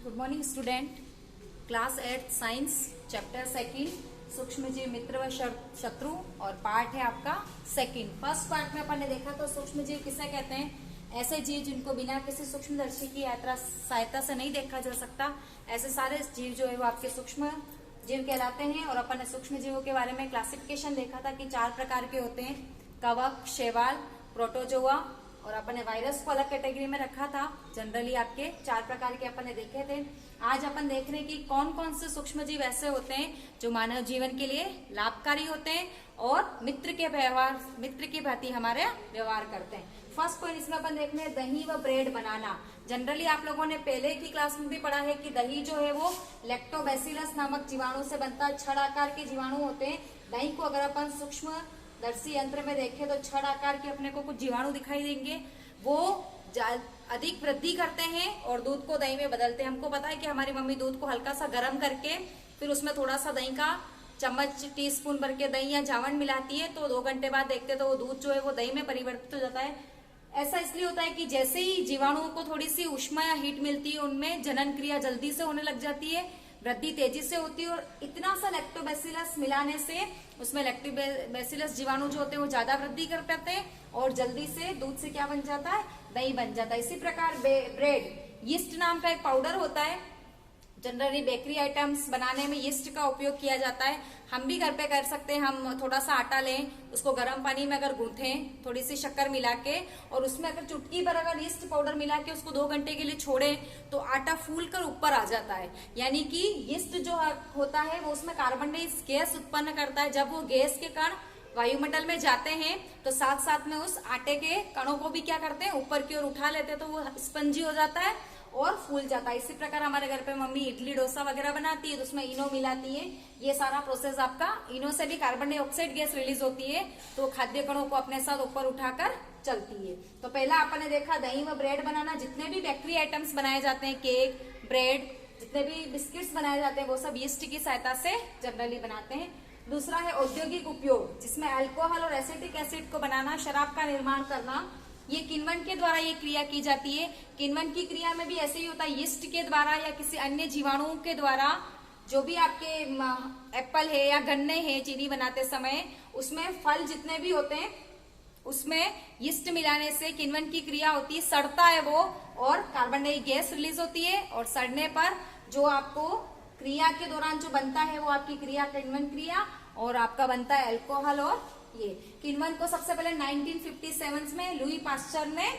Good morning student. Class 8 science chapter second सूक्ष्म जीव मित्र व शत्रु और पार्ट है आपका सेकंड। फर्स्ट पार्ट में अपन ने देखा तो सूक्ष्म जीव किसे कहते हैं? ऐसे जीव जिनको बिना किसी सूक्ष्मदर्शी की सहायता से नहीं देखा जा सकता। ऐसे सारे जीव जो है वो आपके सूक्ष्म जीव कहलाते हैं। और अपन ने सूक्ष्म जीवों के बारे में क्लासिफिकेशन देखा था कि 4 प्रकार के होते हैं, कवक, शैवाल, प्रोटोजोआ, और अपन ने वायरस को अलग कैटेगरी में रखा था। जनरली आपके 4 प्रकार के अपन ने देखे थे। आज अपन देख रहे हैं कि कौन कौन से सूक्ष्म जीव ऐसे होते हैं जो मानव जीवन के लिए लाभकारी होते हैं और मित्र की भांति हमारे व्यवहार करते हैं। फर्स्ट पॉइंट इसमें अपन देखने हैं दही व ब्रेड बनाना। जनरली आप लोगों ने पहले की क्लास में भी पढ़ा है कि दही जो है वो लैक्टोबैसिलस नामक जीवाणु से बनता है। छड़ आकार के जीवाणु होते हैं। दही को अगर अपन सूक्ष्म दर्शी यंत्र में देखें तो छड़ आकार के अपने को कुछ जीवाणु दिखाई देंगे। वो अधिक वृद्धि करते हैं और दूध को दही में बदलते हैं। हमको पता है कि हमारी मम्मी दूध को हल्का सा गर्म करके फिर उसमें थोड़ा सा दही का चम्मच टीस्पून भर के दही या जावन मिलाती है, तो 2 घंटे बाद देखते तो वो दूध जो है वो दही में परिवर्तित हो जाता है। ऐसा इसलिए होता है कि जैसे ही जीवाणुओं को थोड़ी सी ऊष्मा या हीट मिलती है उनमें जनन क्रिया जल्दी से होने लग जाती है, वृद्धि तेजी से होती है। और इतना सा लैक्टोबैसिलस मिलाने से उसमें लैक्टोबैसिलस जीवाणु जो होते हैं वो ज्यादा वृद्धि कर पाते हैं और जल्दी से दूध से क्या बन जाता है? दही बन जाता है। इसी प्रकार ब्रेड, यीस्ट नाम का एक पाउडर होता है। जनरली बेकरी आइटम्स बनाने में यीस्ट का उपयोग किया जाता है। हम भी घर पे कर सकते हैं। हम थोड़ा सा आटा लें, उसको गर्म पानी में अगर गूंथें थोड़ी सी शक्कर मिला के और उसमें अगर चुटकी भर अगर यीस्ट पाउडर मिला के उसको 2 घंटे के लिए छोड़ें तो आटा फूल कर ऊपर आ जाता है। यानी कि यीस्ट जो होता है वो उसमें कार्बन डाइऑक्साइड गैस उत्पन्न करता है। जब वो गैस के कण वायुमंडल में जाते हैं तो साथ साथ में उस आटे के कणों को भी क्या करते हैं? ऊपर की ओर उठा लेते हैं, तो वो स्पंजी हो जाता है और फूल जाता है। इसी प्रकार हमारे घर पे मम्मी इडली डोसा वगैरह बनाती है तो उसमें इनो मिलाती है। ये सारा प्रोसेस आपका इनो से भी कार्बन डाइऑक्साइड गैस रिलीज होती है, तो खाद्य कणों को अपने साथ ऊपर उठाकर चलती है। तो पहला अपन ने देखा दही व ब्रेड बनाना। जितने भी बेकरी आइटम्स बनाए जाते हैं, केक, ब्रेड, जितने भी बिस्किट्स बनाए जाते हैं वो सब यीस्ट की सहायता से जनरली बनाते हैं। दूसरा है औद्योगिक उपयोग, जिसमें अल्कोहल और एसिटिक एसिड को बनाना, शराब का निर्माण करना। ये किण्वन के द्वारा ये क्रिया की जाती है। किण्वन की क्रिया में भी ऐसे ही होता है, यीस्ट के द्वारा या किसी अन्य जीवाणुओं के द्वारा। जो भी आपके एप्पल है या गन्ने हैं चीनी बनाते समय, उसमें फल जितने भी होते हैं उसमें यीस्ट मिलाने से किण्वन की क्रिया होती है। सड़ता है वो और कार्बन डाइऑक्साइड गैस रिलीज होती है और सड़ने पर जो आपको क्रिया के दौरान जो बनता है वो आपकी क्रिया किण्वन क्रिया और आपका बनता है अल्कोहल। और ये किण्वन को सबसे पहले 1957 में लुई पास्चर ने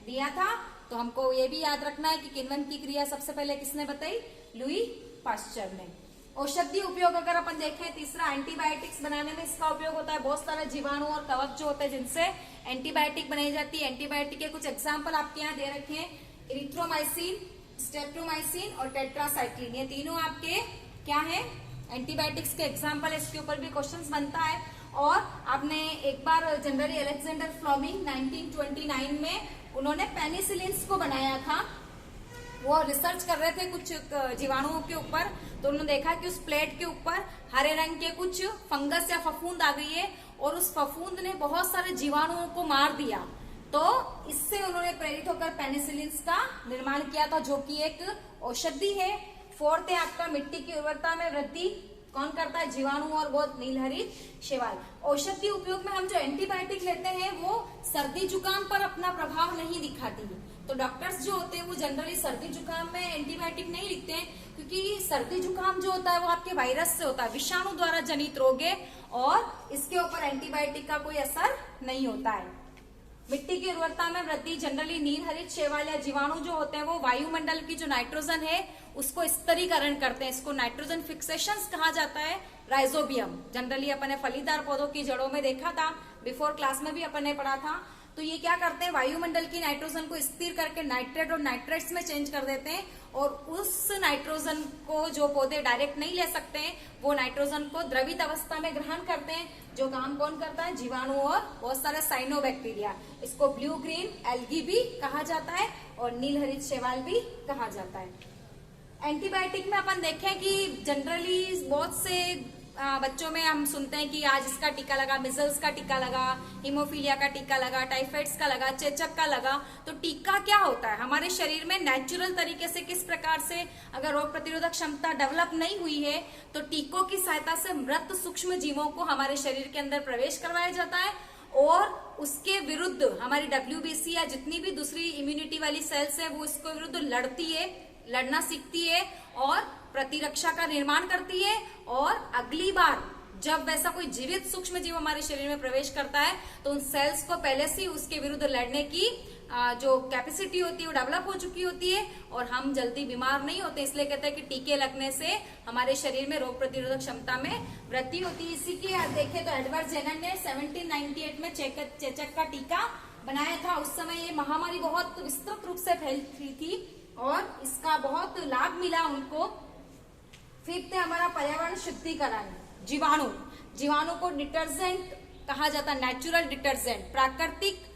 दिया था। तो हमको ये भी याद रखना है कि किण्वन की क्रिया सबसे पहले किसने बताई? लुई पास्चर ने। औषधि उपयोग अगर अपन देखें, तीसरा एंटीबायोटिक्स बनाने में इसका उपयोग होता है। बहुत सारे जीवाणु और कवक जो होते हैं जिनसे एंटीबायोटिक बनाई जाती है। एंटीबायोटिक के कुछ एग्जाम्पल आपके यहाँ दे रखे हैं, इरिथ्रोमाइसिन, स्ट्रेप्टोमाइसिन और टेट्रासाइक्लिन। ये तीनों आपके क्या है? एंटीबायोटिक्स के एग्जाम्पल। इसके ऊपर भी क्वेश्चंस बनता है। और आपने एक बार जनरली अलेक्जेंडर फ्लेमिंग 1929 में उन्होंने पेनिसिलिन्स को बनाया था। वो रिसर्च कर रहे थे कुछ जीवाणुओं के ऊपर, तो उन्होंने देखा कि उस प्लेट के ऊपर हरे रंग के कुछ फंगस या फफूंद आ गई है और उस फफूंद ने बहुत सारे जीवाणुओं को मार दिया। तो इससे उन्होंने प्रेरित होकर पेनिसिलिन्स का निर्माण किया था, जो कि एक औषधि है। 4th है आपका मिट्टी की उर्वरता में वृद्धि कौन करता है? जीवाणु और बहुत नीलहरित शैवाल। औषधि उपयोग में हम जो एंटीबायोटिक लेते हैं वो सर्दी जुकाम पर अपना प्रभाव नहीं दिखाती। तो डॉक्टर्स जो होते हैं वो जनरली सर्दी जुकाम में एंटीबायोटिक नहीं लिखते हैं, क्योंकि सर्दी जुकाम जो होता है वो आपके वायरस से होता है, विषाणु द्वारा जनित रोग है और इसके ऊपर एंटीबायोटिक का कोई असर नहीं होता है। मिट्टी की उर्वरता में वृद्धि, जनरली नीलहरित शैवाल या जीवाणु जो होते हैं वो वायुमंडल की जो नाइट्रोजन है उसको स्तरीकरण करते हैं। इसको नाइट्रोजन फिक्सेशंस कहा जाता है। राइजोबियम जनरली अपन ने फलीदार पौधों की जड़ों में देखा था, बिफोर क्लास में भी अपन ने पढ़ा था। तो ये क्या करते हैं? वायुमंडल की नाइट्रोजन को स्थिर करके नाइट्रेट और नाइट्रेट्स में चेंज कर देते हैं और उस नाइट्रोजन को जो पौधे डायरेक्ट नहीं ले सकते हैं वो नाइट्रोजन को द्रवित अवस्था में ग्रहण करते हैं। जो काम कौन करता है? जीवाणु और बहुत सारे साइनोबैक्टीरिया। इसको ब्लू ग्रीन एल्गी भी कहा जाता है और नीलहरित शैवाल भी कहा जाता है। एंटीबायोटिक में अपन देखें कि जनरली बहुत से बच्चों में हम सुनते हैं कि आज इसका टीका लगा, मिजल्स का टीका लगा, हीमोफीलिया का टीका लगा, टाइफाइड्स का लगा, चेचक का लगा। तो टीका क्या होता है? हमारे शरीर में नेचुरल तरीके से किस प्रकार से अगर रोग प्रतिरोधक क्षमता डेवलप नहीं हुई है तो टीकों की सहायता से मृत सूक्ष्म जीवों को हमारे शरीर के अंदर प्रवेश करवाया जाता है और उसके विरुद्ध हमारी WBC या जितनी भी दूसरी इम्यूनिटी वाली सेल्स है वो इसको विरुद्ध लड़ती है, लड़ना सीखती है और प्रतिरक्षा का निर्माण करती है। और अगली बार जब वैसा कोई जीवित सूक्ष्म जीव हमारे शरीर में प्रवेश करता है तो उन सेल्स को पहले से उसके विरुद्ध लड़ने की जो कैपेसिटी होती है वो डेवलप हो चुकी होती है और हम जल्दी बीमार नहीं होते। इसलिए कहते हैं कि टीके लगने से हमारे शरीर में रोग प्रतिरोधक क्षमता में वृद्धि होती है। इसी के देखें तो एडवर्ड जेनर ने 1798 में चेचक का टीका बनाया था। उस समय ये महामारी बहुत विस्तृत रूप से फैली थी और इसका बहुत लाभ मिला उनको। फिफ्थ है हमारा पर्यावरण शुद्धिकरण। जीवाणु को डिटर्जेंट कहा जाता है, नेचुरल डिटर्जेंट, प्राकृतिक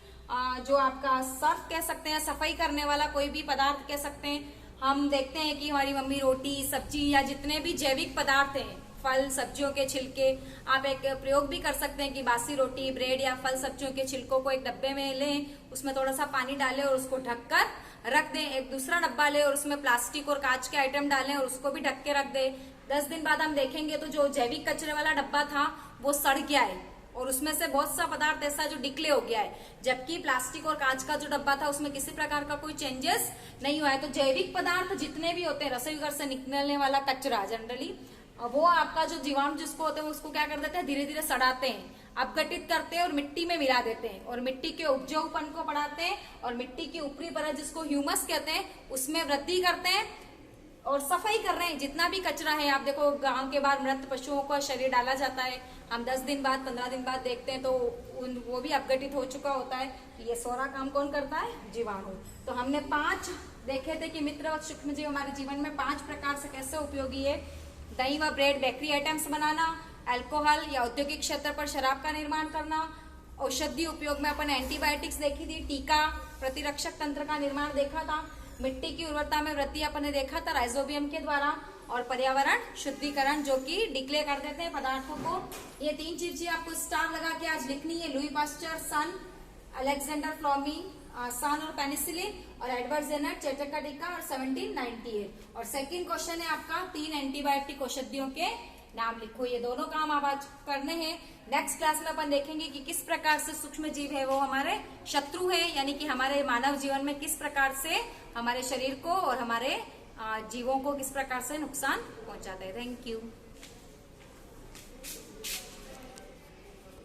जो आपका सर्फ कह सकते हैं, सफाई करने वाला कोई भी पदार्थ कह सकते हैं। हम देखते हैं कि हमारी मम्मी रोटी, सब्जी या जितने भी जैविक पदार्थ हैं, फल सब्जियों के छिलके, आप एक प्रयोग भी कर सकते हैं कि बासी रोटी, ब्रेड या फल सब्जियों के छिलकों को एक डब्बे में लें, उसमें थोड़ा सा पानी डालें और उसको ढककर रख दें। एक दूसरा डब्बा लें और उसमें प्लास्टिक और कांच के आइटम डालें और उसको भी ढक के रख दें। 10 दिन बाद हम देखेंगे तो जो जैविक कचरे वाला डब्बा था वो सड़ गया है और उसमें से बहुत सा पदार्थ ऐसा जो डिक्ले हो गया है, जबकि प्लास्टिक और कांच का जो डब्बा था उसमें किसी प्रकार का कोई चेंजेस नहीं हुआ है। तो जैविक पदार्थ जितने भी होते हैं, रसोई घर से निकलने वाला कचरा जनरली, वो आपका जो जीवाणु जिसको होते हैं उसको क्या कर देते हैं, धीरे धीरे सड़ाते हैं, अपघटित करते हैं और मिट्टी में मिला देते हैं और मिट्टी के उपजाऊपन को बढ़ाते हैं और मिट्टी की ऊपरी परत जिसको ह्यूमस कहते हैं उसमें वृद्धि करते हैं और सफाई कर रहे हैं। जितना भी कचरा है, आप देखो गांव के बाहर मृत पशुओं का शरीर डाला जाता है, हम 10 दिन बाद 15 दिन बाद देखते हैं तो वो भी अपघटित हो चुका होता है। ये सारा काम कौन करता है? जीवाणु। तो हमने 5 देखे थे कि मित्र और सूक्ष्म जीव हमारे जीवन में 5 प्रकार से कैसे उपयोगी है। दही व ब्रेड, बेकरी आइटम्स बनाना, अल्कोहल या औद्योगिक क्षेत्र पर शराब का निर्माण करना, औषधि उपयोग में अपन एंटीबायोटिक्स देखी थी, टीका, प्रतिरक्षक तंत्र का निर्माण देखा था, मिट्टी की उर्वरता में वृद्धि अपन ने देखा था राइजोबियम के द्वारा, और पर्यावरण शुद्धिकरण जो कि डिक्लेयर कर देते हैं पदार्थों को। ये 3 चीजें आपको स्टार लगा के आज लिखनी है। लुई पास्चर, सन, अलेक्जेंडर फ्लेमिंग, सन और पेनिसिलिन, और एडवर्ड जेनर, चेचक का टीका, और 1798। और सेकंड क्वेश्चन है आपका 3 एंटीबायोटिक औषधियों के नाम लिखो। ये दोनों काम आप आज करने हैं। नेक्स्ट क्लास में अपन देखेंगे कि किस प्रकार से सूक्ष्म जीव है वो हमारे शत्रु है, यानी कि हमारे मानव जीवन में किस प्रकार से हमारे शरीर को और हमारे जीवों को किस प्रकार से नुकसान पहुंचाते हैं। Thank you.